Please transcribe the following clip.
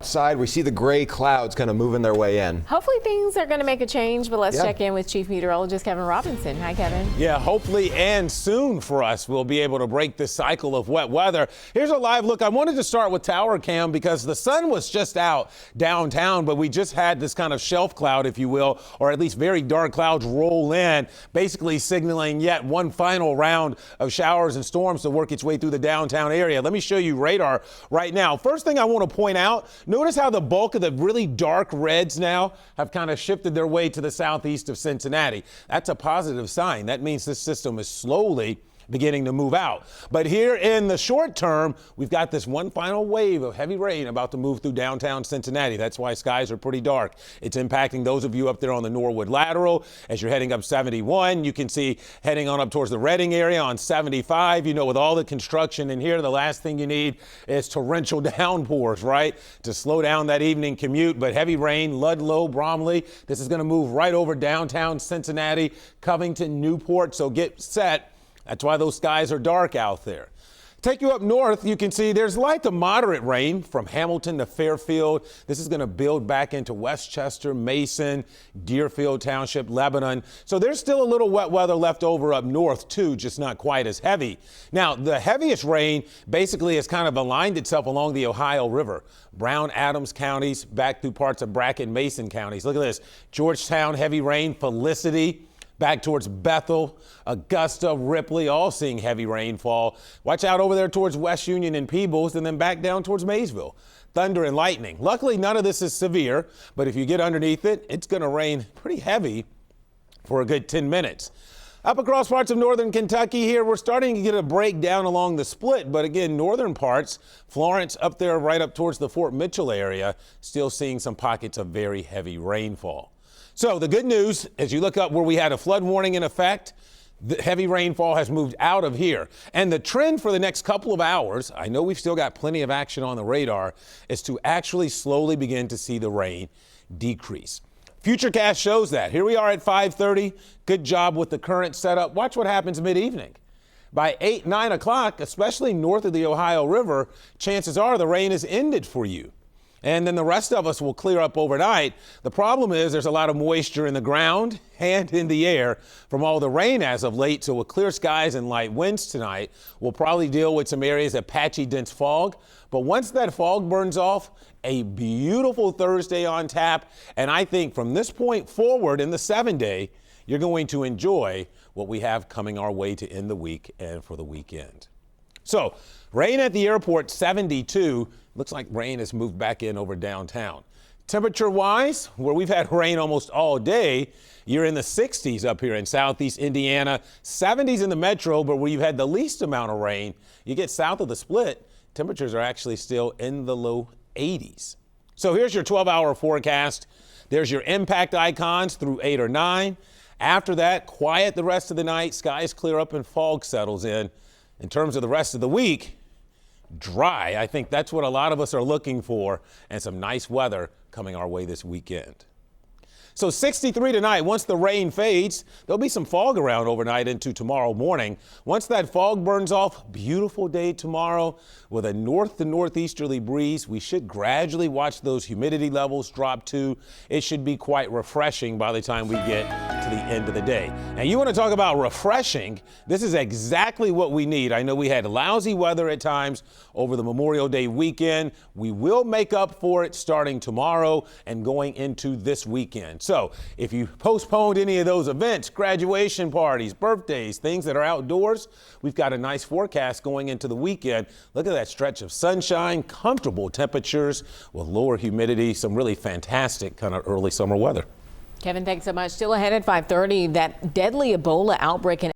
Outside, we see the gray clouds kind of moving their way in. Hopefully things are going to make a change, but let's check in with Chief Meteorologist Kevin Robinson. Hi, Kevin. Yeah, hopefully and soon for us, we'll be able to break this cycle of wet weather. Here's a live look. I wanted to start with tower cam because the sun was just out downtown, but we just had this kind of shelf cloud, if you will, or at least very dark clouds roll in, basically signaling yet one final round of showers and storms to work its way through the downtown area. Let me show you radar right now. First thing I want to point out, notice how the bulk of the really dark reds now have kind of shifted their way to the southeast of Cincinnati. That's a positive sign. That means this system is slowly beginning to move out. But here in the short term, we've got this one final wave of heavy rain about to move through downtown Cincinnati. That's why skies are pretty dark. It's impacting those of you up there on the Norwood Lateral. As you're heading up 71, you can see heading on up towards the Reading area on 75. You know, with all the construction in here, the last thing you need is torrential downpours, right? To slow down that evening commute. But heavy rain, Ludlow, Bromley. This is going to move right over downtown Cincinnati, Covington, Newport. So get set. That's why those skies are dark out there. Take you up north, you can see there's light to moderate rain from Hamilton to Fairfield. This is going to build back into Westchester, Mason, Deerfield Township, Lebanon. So there's still a little wet weather left over up north too, just not quite as heavy. Now, the heaviest rain basically has kind of aligned itself along the Ohio River. Brown, Adams counties, back through parts of Brackett, Mason counties. Look at this. Georgetown, heavy rain. Felicity, back towards Bethel, Augusta, Ripley, all seeing heavy rainfall. Watch out over there towards West Union and Peebles, and then back down towards Maysville. Thunder and lightning. Luckily, none of this is severe, but if you get underneath it, it's going to rain pretty heavy for a good 10 minutes. Up across parts of northern Kentucky here, we're starting to get a breakdown along the split, but again, northern parts, Florence up there right up towards the Fort Mitchell area, still seeing some pockets of very heavy rainfall. So the good news, as you look up where we had a flood warning in effect, the heavy rainfall has moved out of here. And the trend for the next couple of hours, I know we've still got plenty of action on the radar, is to actually slowly begin to see the rain decrease. Futurecast shows that. Here we are at 5:30. Good job with the current setup. Watch what happens mid-evening. By 8, 9 o'clock, especially north of the Ohio River, chances are the rain has ended for you. And then the rest of us will clear up overnight. The problem is there's a lot of moisture in the ground and in the air from all the rain as of late. So with clear skies and light winds tonight, we'll probably deal with some areas of patchy, dense fog. But once that fog burns off, a beautiful Thursday on tap. And I think from this point forward in the 7-day, you're going to enjoy what we have coming our way to end the week and for the weekend. So rain at the airport, 72. Looks like rain has moved back in over downtown. Temperature-wise, where we've had rain almost all day, you're in the 60s up here in southeast Indiana, 70s in the metro, but where you've had the least amount of rain, you get south of the split, temperatures are actually still in the low 80s. So here's your 12-hour forecast. There's your impact icons through 8 or 9. After that, quiet the rest of the night, skies clear up and fog settles in. In terms of the rest of the week, dry. I think that's what a lot of us are looking for, and some nice weather coming our way this weekend. So 63 tonight. Once the rain fades, there'll be some fog around overnight into tomorrow morning. Once that fog burns off, beautiful day tomorrow with a north to northeasterly breeze. We should gradually watch those humidity levels drop too. It should be quite refreshing by the time we get to the end of the day. And you want to talk about refreshing? This is exactly what we need. I know we had lousy weather at times over the Memorial Day weekend. We will make up for it starting tomorrow and going into this weekend. So if you postponed any of those events, graduation parties, birthdays, things that are outdoors, we've got a nice forecast going into the weekend. Look at that stretch of sunshine, comfortable temperatures with lower humidity, some really fantastic kind of early summer weather. Kevin, thanks so much. Still ahead at 5:30, that deadly Ebola outbreak in